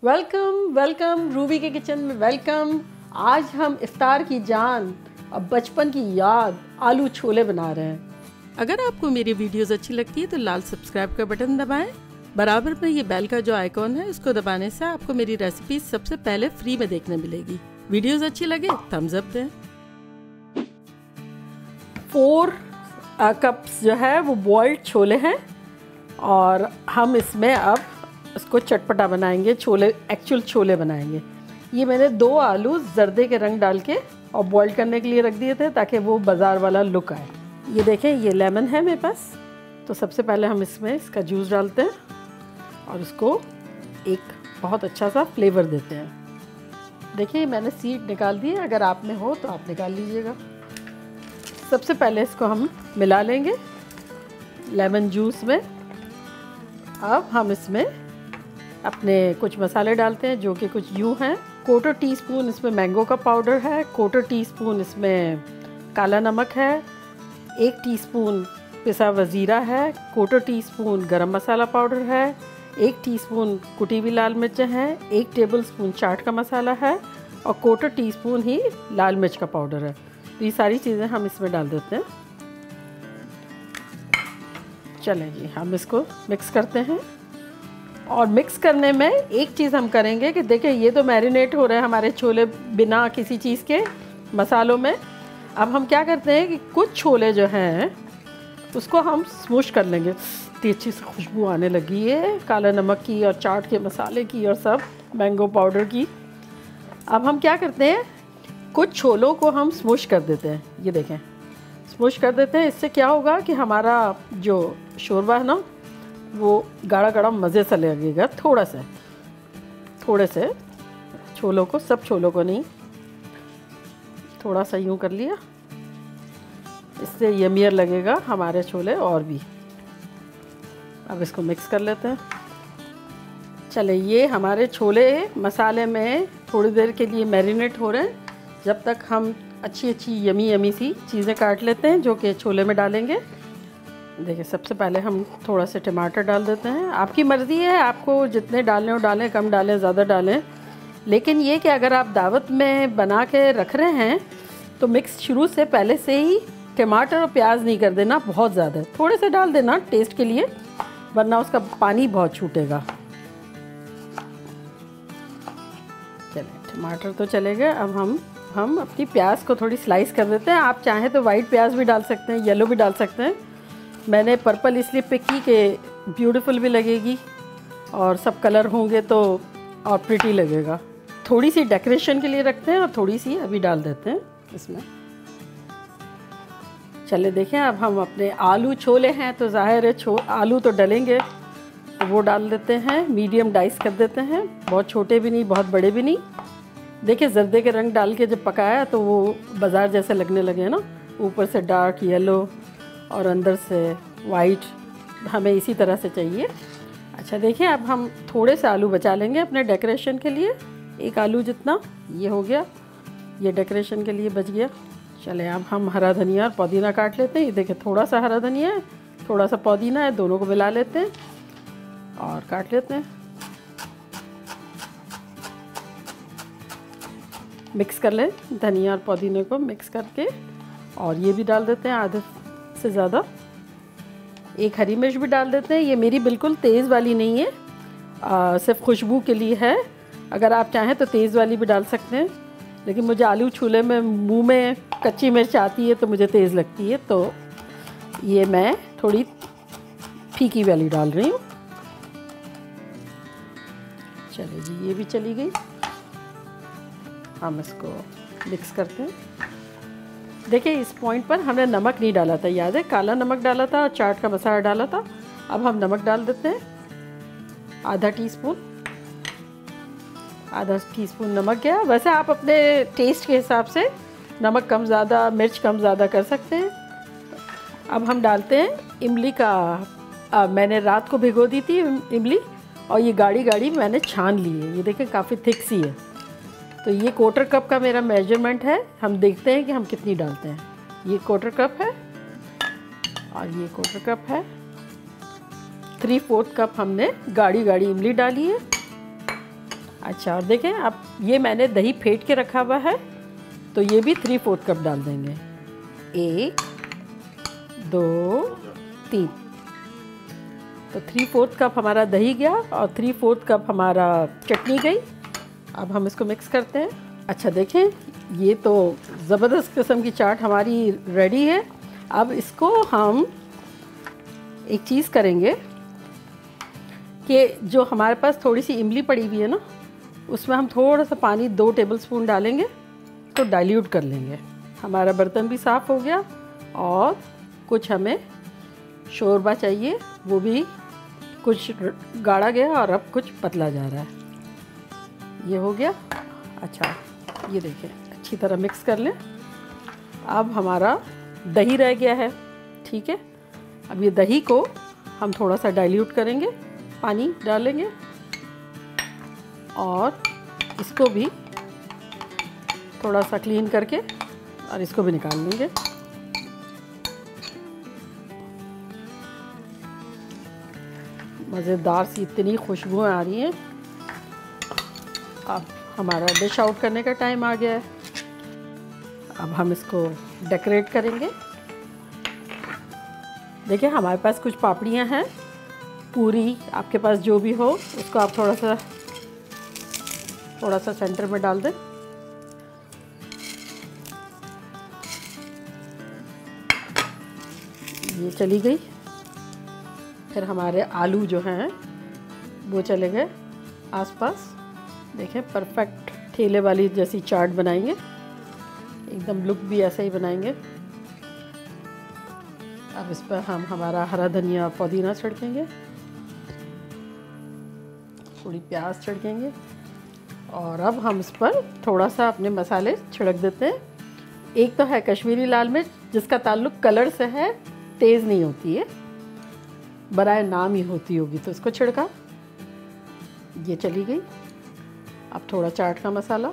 Welcome welcome Ruby के kitchen में welcome. आज हम इफ्तार की जान और बचपन की याद आलू छोले बना रहे हैं। अगर आपको मेरी वीडियोस अच्छी लगती है तो लाल सब्सक्राइब का बटन दबाएं। बराबर में ये बेल का जो आइकॉन है इसको दबाने से आपको मेरी रेसिपी सबसे पहले फ्री में देखने मिलेगी। वीडियोस अच्छी लगे थम्स अप दें। 4 कप्स जो है वो बॉइल्ड छोले हैं और हम इसमें अब इसको चटपटा बनाएंगे, एक्चुअल छोले बनाएंगे। ये मैंने 2 आलू जर्दे के रंग डाल के और बॉईल करने के लिए रख दिए थे ताकि वो बाज़ार वाला लुक आए। ये देखें, ये लेमन है मेरे पास। तो सबसे पहले हम इसमें इसका जूस डालते हैं और इसको एक बहुत अच्छा सा फ्लेवर देते हैं। देखिए मैंने सीड निकाल दी है, अगर आप में हो तो आप निकाल लीजिएगा। सबसे पहले इसको हम मिला लेंगे लेमन जूस में। अब हम इसमें अपने कुछ मसाले डालते हैं जो कि कुछ यूँ हैं। 1/4 टीस्पून इसमें मैंगो का पाउडर है, 1/4 टीस्पून इसमें काला नमक है, 1 टीस्पून पिसा हुआ ज़ीरा है, 1/4 टीस्पून गरम मसाला पाउडर है, 1 टीस्पून कुटी हुई लाल मिर्च है, 1 टेबलस्पून चाट का मसाला है और 1/4 टीस्पून ही लाल मिर्च का पाउडर है। तो ये सारी चीज़ें हम इसमें डाल देते हैं। चलें जी, हम इसको मिक्स करते हैं। और मिक्स करने में एक चीज़ हम करेंगे कि देखिए ये तो मैरिनेट हो रहे हैं हमारे छोले बिना किसी चीज़ के मसालों में। अब हम क्या करते हैं कि कुछ छोले जो हैं उसको हम स्मूश कर लेंगे। इतनी अच्छी सी खुशबू आने लगी है काला नमक की और चाट के मसाले की और सब मैंगो पाउडर की। अब हम क्या करते हैं, कुछ छोलों को हम स्मूश कर देते हैं। ये देखें, स्मूश कर देते हैं। इससे क्या होगा कि हमारा जो शोरबा है ना वो गाढ़ा गाढ़ा मज़े से लगेगा। थोड़े से छोलों को, सब छोलों को नहीं, थोड़ा सा यूँ कर लिया। इससे यमियर लगेगा हमारे छोले और भी। अब इसको मिक्स कर लेते हैं। चले, ये हमारे छोले मसाले में थोड़ी देर के लिए मैरिनेट हो रहे हैं, जब तक हम अच्छी यमी सी चीज़ें काट लेते हैं जो कि छोले में डालेंगे। देखिए सबसे पहले हम थोड़ा सा टमाटर डाल देते हैं। आपकी मर्ज़ी है, आपको जितने डालने हो डालें, कम डालें, ज़्यादा डालें। लेकिन ये कि अगर आप दावत में बना के रख रहे हैं तो मिक्स शुरू से पहले से ही टमाटर और प्याज नहीं कर देना बहुत ज़्यादा, थोड़े से डाल देना टेस्ट के लिए, वरना उसका पानी बहुत छूटेगा। चलिए, टमाटर तो चलेगा। अब हम अपनी प्याज को थोड़ी स्लाइस कर देते हैं। आप चाहें तो वाइट प्याज भी डाल सकते हैं, येलो भी डाल सकते हैं। मैंने पर्पल इसलिए पिक की कि ब्यूटीफुल भी लगेगी और सब कलर होंगे तो और प्रिटी लगेगा। थोड़ी सी डेकोरेशन के लिए रखते हैं और थोड़ी सी अभी डाल देते हैं इसमें। चले देखें, अब हम अपने आलू छोले हैं तो ज़ाहिर है आलू तो डलेंगे, तो वो डाल देते हैं। मीडियम डाइस कर देते हैं, बहुत छोटे भी नहीं बहुत बड़े भी नहीं। देखिए जर्दे के रंग डाल के जब पकाया तो वो बाज़ार जैसे लगने लगे हैं ना, ऊपर से डार्क येलो और अंदर से वाइट, हमें इसी तरह से चाहिए। अच्छा देखिए, अब हम थोड़े से आलू बचा लेंगे अपने डेकोरेशन के लिए, 1 आलू जितना। ये हो गया, ये डेकोरेशन के लिए बच गया। चले, अब हम हरा धनिया और पुदीना काट लेते हैं। ये देखिए थोड़ा सा हरा धनिया है, थोड़ा सा पुदीना है, दोनों को मिला लेते हैं और काट लेते हैं। मिक्स कर लें धनिया और पुदीने को मिक्स करके, और ये भी डाल देते हैं आधे से ज़्यादा। 1 हरी मिर्च भी डाल देते हैं। ये मेरी बिल्कुल तेज़ वाली नहीं है, सिर्फ खुशबू के लिए है। अगर आप चाहें तो तेज़ वाली भी डाल सकते हैं, लेकिन मुझे आलू छोले में मुंह में कच्ची मिर्च आती है तो मुझे तेज़ लगती है, तो ये मैं थोड़ी फीकी वाली डाल रही हूँ। चलिए जी, ये भी चली गई। हम इसको मिक्स करते हैं। देखिए इस पॉइंट पर हमने नमक नहीं डाला था, याद है, काला नमक डाला था और चाट का मसाला डाला था। अब हम नमक डाल देते हैं, आधा टीस्पून नमक गया। वैसे आप अपने टेस्ट के हिसाब से नमक कम ज़्यादा, मिर्च कम ज़्यादा कर सकते हैं। अब हम डालते हैं इमली का। मैंने रात को भिगो दी थी इमली, और ये गाढ़ी मैंने छान ली है। ये देखिए काफ़ी थिक सी है। तो ये 1/4 कप का मेरा मेजरमेंट है। हम देखते हैं कि हम कितनी डालते हैं। ये 1/4 कप है और ये 1/4 कप है। 3/4 कप हमने गाढ़ी इमली डाली है। अच्छा, और देखें आप, ये मैंने दही फेंट के रखा हुआ है, तो ये भी 3/4 कप डाल देंगे। 1 2 3, तो 3/4 कप हमारा दही गया और 3/4 कप हमारा चटनी गई। अब हम इसको मिक्स करते हैं। अच्छा देखें, ये तो ज़बरदस्त किस्म की चाट हमारी रेडी है। अब इसको हम एक चीज़ करेंगे कि जो हमारे पास थोड़ी सी इमली पड़ी हुई है ना, उसमें हम थोड़ा सा पानी 2 टेबलस्पून डालेंगे तो डाइल्यूट कर लेंगे। हमारा बर्तन भी साफ़ हो गया और कुछ हमें शोरबा चाहिए, वो भी कुछ गाढ़ा गया और अब कुछ पतला जा रहा है। ये हो गया। अच्छा, ये देखें, अच्छी तरह मिक्स कर लें। अब हमारा दही रह गया है, ठीक है। अब ये दही को हम थोड़ा सा डाइल्यूट करेंगे, पानी डालेंगे और इसको भी थोड़ा सा क्लीन करके और इसको भी निकाल लेंगे। मज़ेदार सी इतनी खुशबुएं आ रही हैं। अब हमारा डिश आउट करने का टाइम आ गया है। अब हम इसको डेकोरेट करेंगे। देखिए, हमारे पास कुछ पापड़ियाँ हैं, पूरी आपके पास जो भी हो उसको आप थोड़ा सा सेंटर में डाल दें। ये चली गई। फिर हमारे आलू जो हैं वो चले गए आसपास। देखें, परफेक्ट ठेले वाली जैसी चाट बनाएंगे, एकदम लुक भी ऐसा ही बनाएंगे। अब इस पर हम हमारा हरा धनिया पुदीना छिड़केंगे, थोड़ी प्याज छिड़केंगे और अब हम इस पर थोड़ा सा अपने मसाले छिड़क देते हैं। एक तो है कश्मीरी लाल मिर्च, जिसका ताल्लुक कलर से है, तेज़ नहीं होती है, बराए नाम ही होती होगी, तो इसको छिड़का। ये चली गई। अब थोड़ा चाट का मसाला,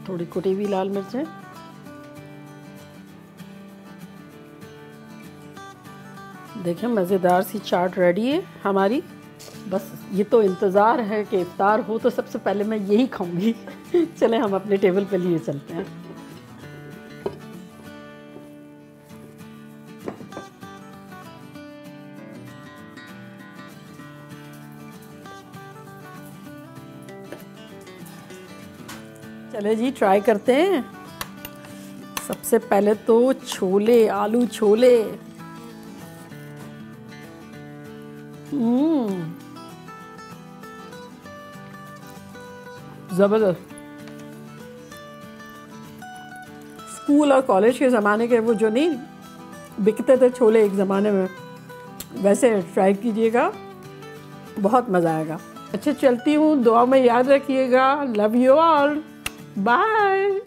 थोड़ी कुटी हुई लाल मिर्चें, देखें मज़ेदार सी चाट रेडी है हमारी। बस ये तो इंतज़ार है कि इफ्तार हो तो सबसे पहले मैं यही खाऊंगी। चलें हम अपने टेबल पे लिए चलते हैं। चले जी, ट्राई करते हैं। सबसे पहले तो छोले, आलू छोले। ज़बरदस्त। स्कूल और कॉलेज के ज़माने के वो जो नहीं बिकते थे छोले एक ज़माने में, वैसे ट्राई कीजिएगा, बहुत मज़ा आएगा। अच्छा, चलती हूँ, दुआ में याद रखिएगा। Love you all, bye.